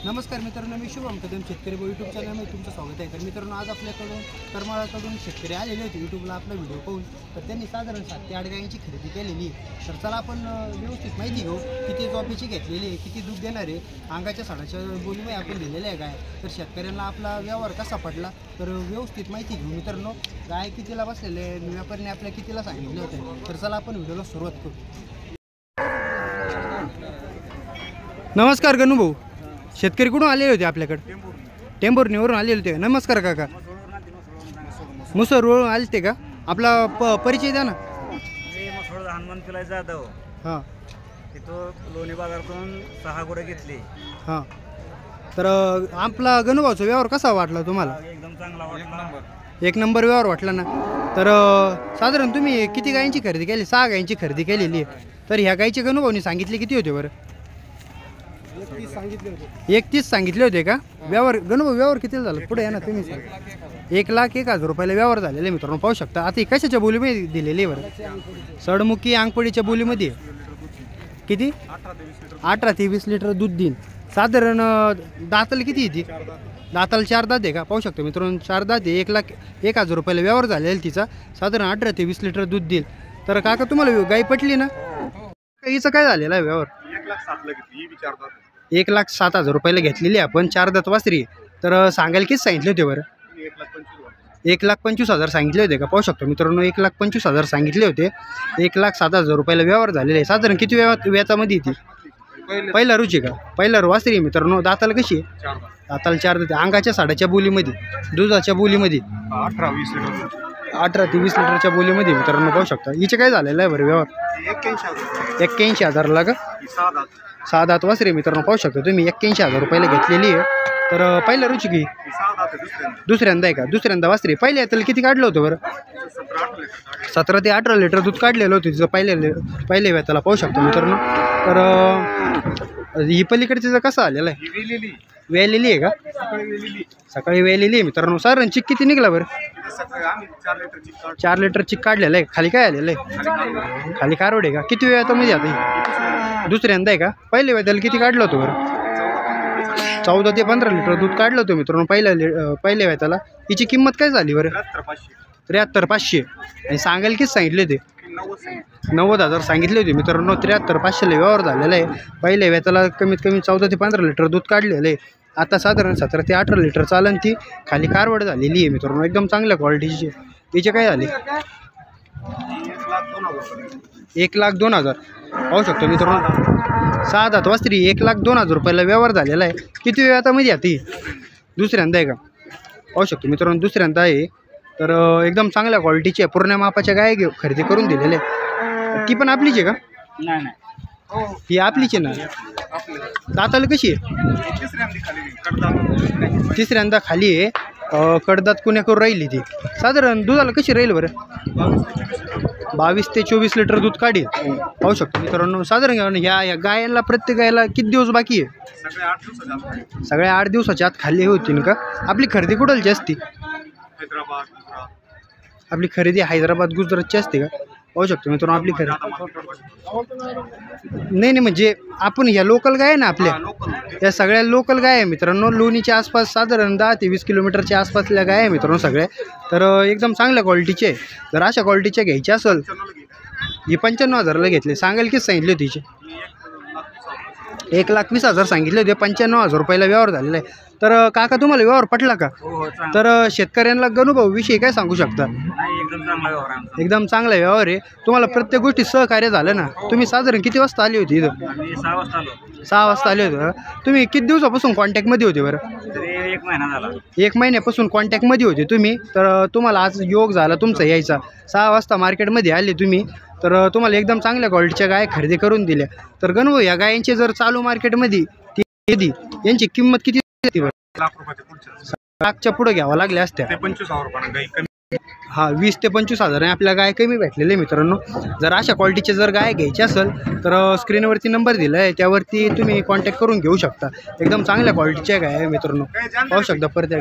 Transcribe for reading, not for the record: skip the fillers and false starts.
नमस्कार मित्रांनो, मी शुभम कदम शेतकरी यूट्यूब चॅनलमध्ये तुमचं स्वागत आहे। तर मित्रांनो, आज आपल्याकडून करमाळाकडून शेतकरी आलेले होते यूट्यूबला आपला व्हिडिओ पाहून। तर त्यांनी साधारण 7 ते 8 गायींची खरेदी केलेली। तर चला आपण व्यवस्थित माहिती घेऊ, किती झोपेची घेतलेली आहे, किती दूध देणार आहे, अंगाच्या साडाच्या बोलीमध्ये आपण दिलेले आहे गाय। तर शेतकऱ्यांना आपला व्यवहार कसा पडला तर व्यवस्थित माहिती घेऊ मित्रांनो। गाय कितीला बसलेले आहे, व्यापाऱ्याने आपल्या कितीला सांगितले होते। तर चला आपण व्हिडिओला सुरुवात करू। नमस्कार गणू भाऊ, शेतकरी कुठून आलेले होते आपल्याकडे? टेंभुर्णीवरून आलेले होते। नमस्कार काका, मुसरवरून आले ते का? आपला परिचय द्या ना। हनुमंतला जाधव। हां, तिथं लोणी बाजारातून 6 गुरं घेतली। हां, तर आपला गणूभाऊचा व्यवहार कसा वाटला तुम्हाला? एकदम चांगला वाटला, एक नंबर व्यवहार वाटला ना। तर साधारण तुम्ही किती गायींची खरेदी केली? 6 गायींची खरेदी केलेली आहे। तर ह्या गायीचे गणूभाऊनी सांगितले किती होते बरं? 31 सांगितले होते का? व्यवहार गणूभाऊ व्यवहार किती झाला? पुढे या ना तुम्ही सांगा। 1,01,000 रुपयाला व्यवहार झालेले मित्रांनो, पाहू शकता। आता ही कशाच्या बोलीमध्ये दिलेली आहे बरं? सडमुखी अंगपडीच्या बोलीमध्ये किती? 18 ते 20 लिटर दूध देईन। साधारण दाताला किती येते? दाताला 4 दात आहे का? पाहू शकतो मित्रांनो, 4 दात आहे। 1,01,000 रुपयाला व्यवहार झालेला तिचा। साधारण 18 ते 20 लिटर दूध देईल। तर काका तुम्हाला गाय पटली ना? हिचं काय झालेलं आहे व्यवहार? 1,07,000 घेतली, ही विचारतात। 1,07,000 रुपयाला घेतलेली आपण, 4 दात वासरी। तर सांगायला किती सांगितले होते बरं? 1,25,000 सांगितले होते का? पाहू शकतो मित्रांनो, 1,25,000 सांगितले होते। 1,07,000 रुपयाला व्यवहार झालेले आहे। साधारण किती व्यातामध्ये येते? पहिला रुची का? पहिला वासरी मित्रांनो। दाताला कशी आहे? दाताला 4 दात। अंगाच्या साडाच्या बोलीमध्ये, दुधाच्या बोलीमध्ये 18 ते 20 लिटरच्या बोलीमध्ये मित्रांनो, पाहू शकता। हिचे काय झालेलं आहे बरं व्यवहार? 81,000 का? 6 दात वासरी मित्रांनो, पाहू शकता तुम्ही। 81,000 रुपयाला घेतलेली आहे। तर पहिल्या रुची की दुसऱ्यांदा आहे का? दुसऱ्यांदा वासरी। पहिल्या त्याला किती काढलं होतं बरं? 17 ते 18 लिटर दूध काढलेलं होतं तिचं पहिल्या व्याताला, पाहू शकतो मित्रांनो। तर ही पलीकडचं कसं आलेलं आहे? वेलेली आहे का? सकाळी वेलेली आहे मित्रांनो। साधारण चिक किती निघाला बरं? 4 लिटर चिक काढलेलं आहे। खाली काय आलेलं आहे? खाली कारवड आहे का? किती व्यातामध्ये आता? दुसऱ्यांदा आहे का? पहिल्या व्याताला किती काढलं होतं बरं? 14 ते 15 लिटर दूध काढलं होतं मित्रांनो पहिल्या व्याताला। हिची किंमत काय झाली बरं? 73,500। आणि सांगायला किती सांगितले होते? 90,000 सांगितले होते मित्रांनो। 73,500ला व्यवहार झालेला आहे। पहिल्या व्याताला कमीत कमी 14 ते 15 लिटर दूध काढलेलं आहे। आता साधारण 17 ते 18 लिटर चालन ती। खाली कारवड झालेली आहे मित्रांनो, एकदम चांगल्या क्वालिटीची। तिचे काय झाले? 1,02,000 पाहू शकतो मित्रांनो। 6 दात वासरी, 1,02,000 रुपयाला व्यवहार झालेला आहे। किती व्यातामध्ये आहे ती? दुसऱ्यांदा आहे का? पाहू शकतो मित्रांनो, दुसऱ्यांदा आहे। तर एकदम चांगल्या क्वालिटीची आहे। पूर्ण मापाच्या गाय खरेदी करून दिलेले आहे। ती पण आपलीच आहे का? नाही, ही आपलीच आहे ना? दाताला कशी आहे? तिसऱ्यांदा खाली आहे। कडदात कुण्या करून राहिली ती। साधारण दुधाला कशी राहील बरं? 22 ते 24 लिटर दूध काढेल, पाहू शकतो मित्रांनो। साधारण ह्या गायांना, प्रत्येक गायला किती दिवस बाकी आहे? सगळ्या 8 दिवसाच्या आत खाली होती का? आपली खरेदी कुठलची असती? आपली खरेदी हैदराबाद गुजरातची असते का? पाहू शकतो मित्रांनो आपली खरेदी। नाही म्हणजे आपण ह्या लोकल गाय आहे ना आपल्या, या सगळ्या लोकल गाय आहे मित्रांनो। लोणीच्या आसपास साधारण 10 ते 20 किलोमीटरच्या आसपासल्या गाय आहे मित्रांनो सगळ्या। तर एकदम चांगल्या क्वालिटीचे आहे। जर अशा क्वालिटीच्या घ्यायच्या असेल, ही 95,000ला घेतले। सांगायला किती सांगितले होते तिचे? 1,20,000 सांगितले होते। 95,000 रुपयाला व्यवहार झालेला आहे। तर काका तुम्हाला व्यवहार पटला का? तर शेतकऱ्यांना गणूभाऊ विषयी काय सांगू शकता? एकदम चांगला व्यवहार आहे। तुम्हाला प्रत्येक गोष्टी सहकार्य झालं ना? तुम्ही साधारण किती वाजता आली होती इथं? 6 वाजता आले होते। तुम्ही किती दिवसापासून कॉन्टॅक्टमध्ये होते बरं? 1 महिना झाला। 1 महिन्यापासून कॉन्टॅक्टमध्ये होते तुम्ही। तर तुम्हाला आज योग झाला तुमचा यायचा। 6 वाजता मार्केटमध्ये आले तुम्ही। तर तुम्हाला एकदम चांगल्या क्वालिटीच्या गाय खरेदी करून दिल्या। तर गणू या गायांची जर चालू मार्केटमध्ये ती यांची किंमत किती बरं? लाखच्या पुढे घ्यावं लागल्या असत्या। 20 ते 25,000 आपल्या गाय कमी भेटलेले मित्रांनो। जर अशा क्वालिटीचे जर गाय घ्यायची असेल तर स्क्रीनवरती नंबर दिला आहे, त्यावरती तुम्ही कॉन्टॅक्ट करून घेऊ शकता। एकदम चांगल्या क्वालिटीच्या गाय आहे मित्रांनो, पाहू शकता परत